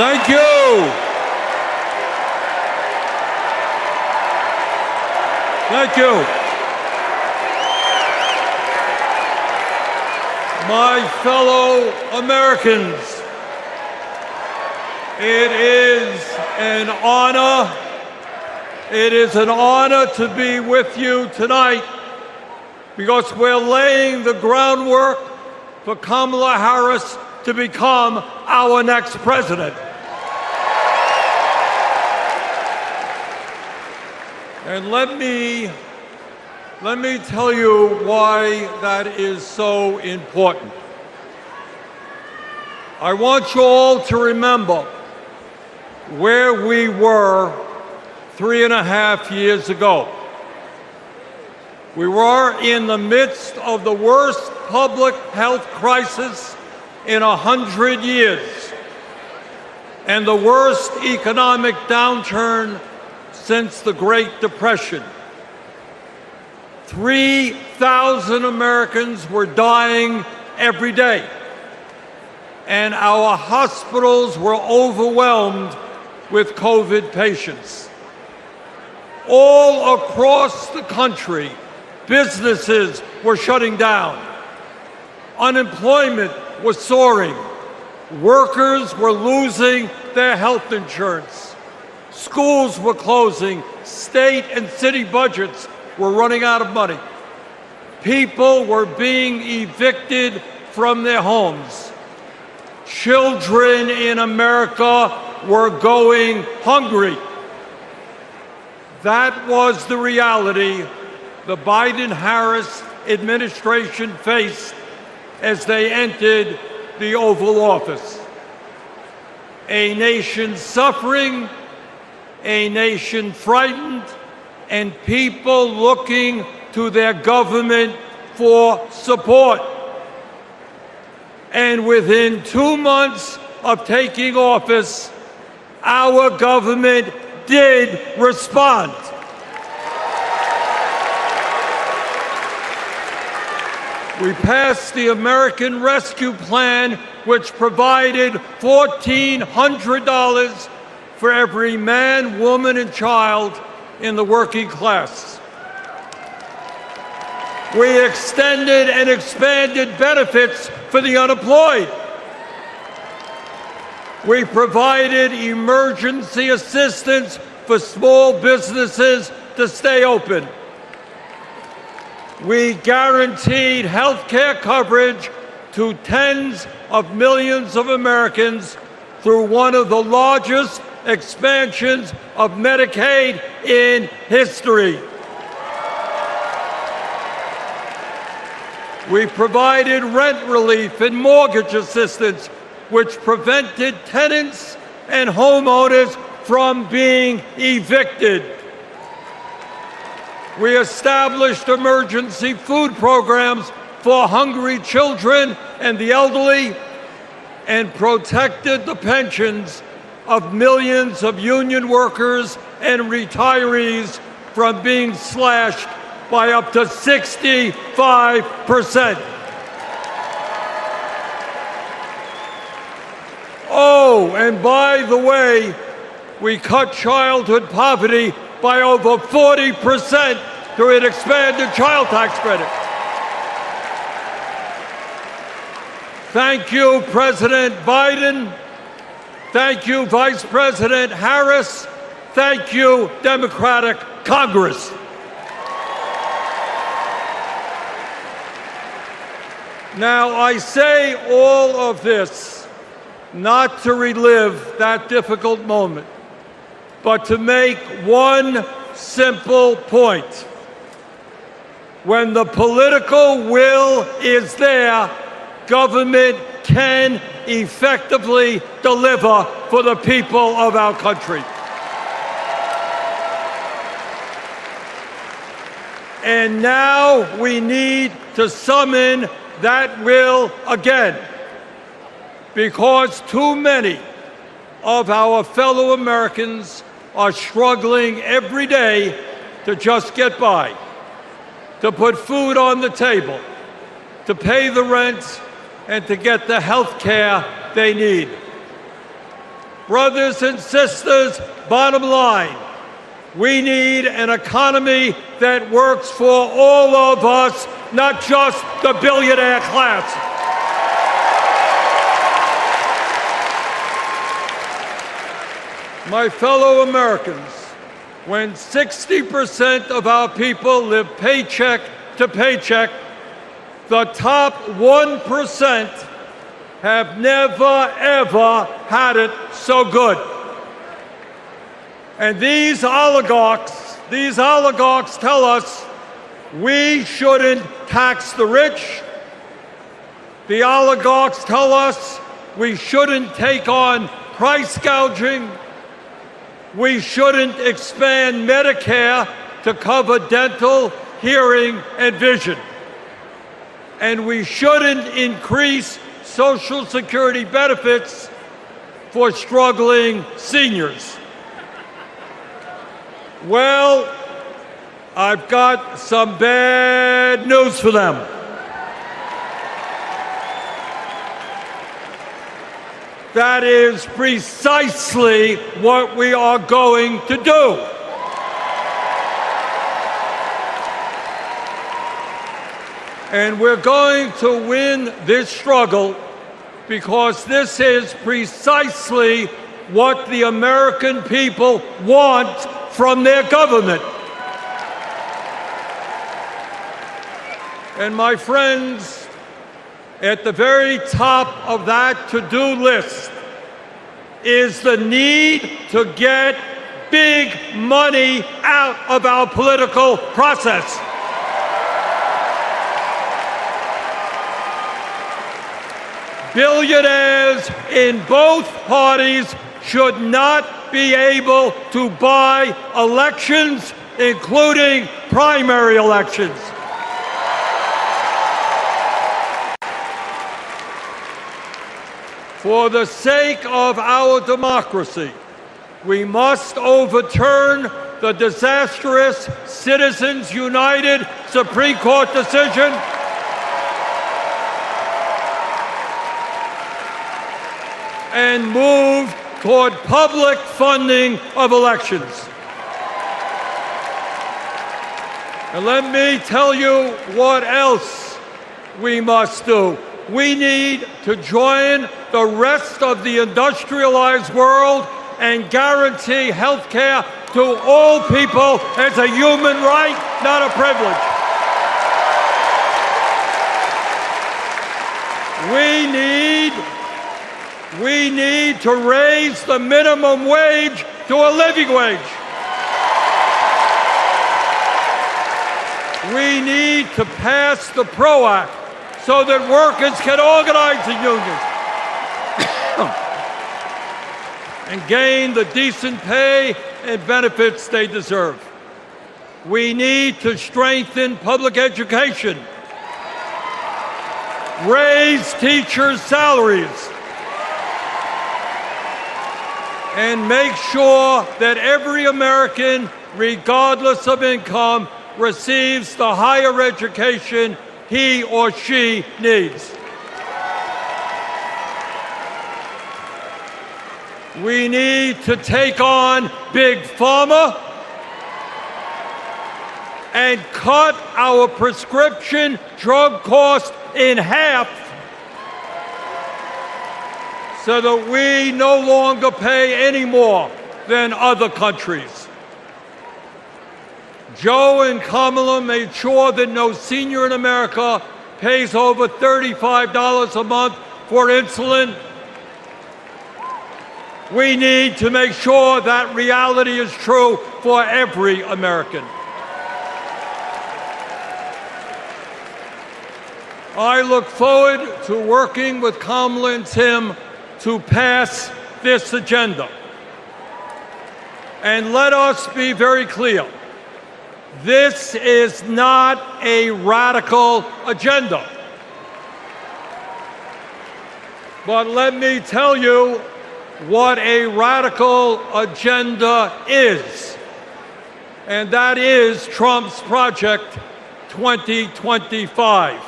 Thank you. Thank you. My fellow Americans, it is an honor. It is an honor to be with you tonight because we're laying the groundwork for Kamala Harris to become our next president. And let me tell you why that is so important. I want you all to remember where we were 3.5 years ago. We were in the midst of the worst public health crisis in 100 years and the worst economic downturn since the Great Depression. 3,000 Americans were dying every day, and our hospitals were overwhelmed with COVID patients. All across the country, businesses were shutting down. Unemployment was soaring. Workers were losing their health insurance. Schools were closing. State and city budgets were running out of money. People were being evicted from their homes. Children in America were going hungry. That was the reality the Biden-Harris administration faced as they entered the Oval Office. A nation suffering, a nation frightened, and people looking to their government for support. And within 2 months of taking office, our government did respond. We passed the American Rescue Plan, which provided $1,400 for every man, woman, and child in the working class. We extended and expanded benefits for the unemployed. We provided emergency assistance for small businesses to stay open. We guaranteed health care coverage to tens of millions of Americans through one of the largest expansions of Medicaid in history. We provided rent relief and mortgage assistance, which prevented tenants and homeowners from being evicted. We established emergency food programs for hungry children and the elderly, and protected the pensions of millions of union workers and retirees from being slashed by up to 65%. Oh, and by the way, we cut childhood poverty by over 40% through an expanded child tax credit. Thank you, President Biden. Thank you, Vice President Harris. Thank you, Democratic Congress. Now, I say all of this not to relive that difficult moment, but to make one simple point. When the political will is there, government can effectively deliver for the people of our country. And now we need to summon that will again, because too many of our fellow Americans are struggling every day to just get by, to put food on the table, to pay the rent, and to get the health care they need. Brothers and sisters, bottom line, we need an economy that works for all of us, not just the billionaire class. My fellow Americans, when 60% of our people live paycheck to paycheck, the top 1% have never, ever had it so good. And these oligarchs tell us we shouldn't tax the rich. The oligarchs tell us we shouldn't take on price gouging. We shouldn't expand Medicare to cover dental, hearing, and vision. And we shouldn't increase Social Security benefits for struggling seniors. Well, I've got some bad news for them. That is precisely what we are going to do. And we're going to win this struggle because this is precisely what the American people want from their government. And my friends, at the very top of that to-do list is the need to get big money out of our political process. Billionaires in both parties should not be able to buy elections, including primary elections. For the sake of our democracy, we must overturn the disastrous Citizens United Supreme Court decision and move toward public funding of elections. And let me tell you what else we must do. We need to join the rest of the industrialized world and guarantee health care to all people as a human right, not a privilege. We need to raise the minimum wage to a living wage. We need to pass the PRO Act so that workers can organize in unions and gain the decent pay and benefits they deserve. We need to strengthen public education, raise teachers' salaries, and make sure that every American, regardless of income, receives the higher education he or she needs. We need to take on Big Pharma and cut our prescription drug costs in half so that we no longer pay any more than other countries. Joe and Kamala made sure that no senior in America pays over $35 a month for insulin. We need to make sure that reality is true for every American. I look forward to working with Kamala and Tim to pass this agenda. And let us be very clear. This is not a radical agenda. But let me tell you what a radical agenda is. And that is Trump's Project 2025.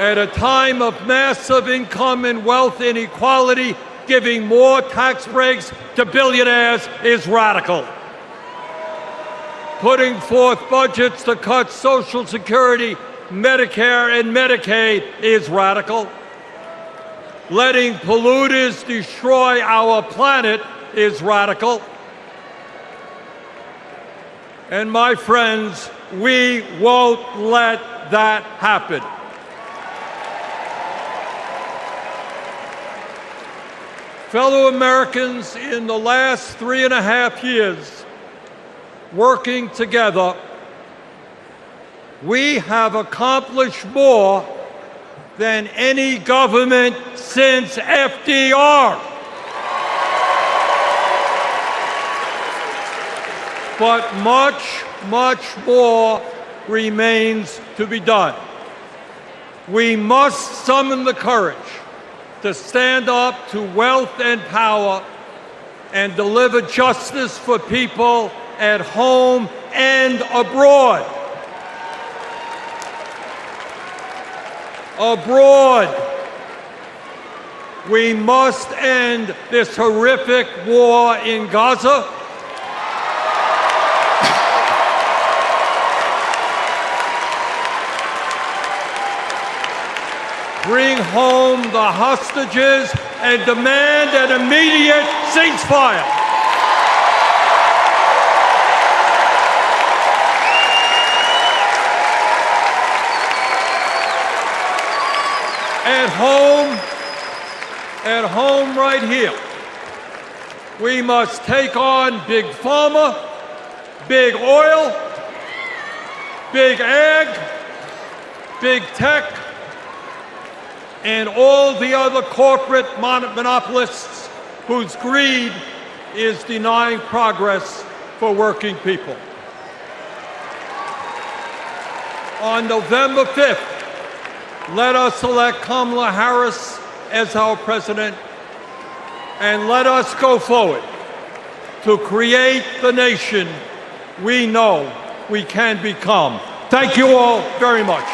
At a time of massive income and wealth inequality, giving more tax breaks to billionaires is radical. Putting forth budgets to cut Social Security, Medicare, and Medicaid is radical. Letting polluters destroy our planet is radical. And my friends, we won't let that happen. Fellow Americans, in the last 3.5 years, working together, we have accomplished more than any government since FDR. But much, much more remains to be done. We must summon the courage to stand up to wealth and power and deliver justice for people at home and abroad. Abroad, we must end this horrific war in Gaza. Bring home the hostages and demand an immediate ceasefire. At home right here, we must take on Big Pharma, Big Oil, Big Ag, Big Tech, and all the other corporate monopolists whose greed is denying progress for working people. On November 5th, let us elect Kamala Harris as our president, and let us go forward to create the nation we know we can become. Thank you all very much.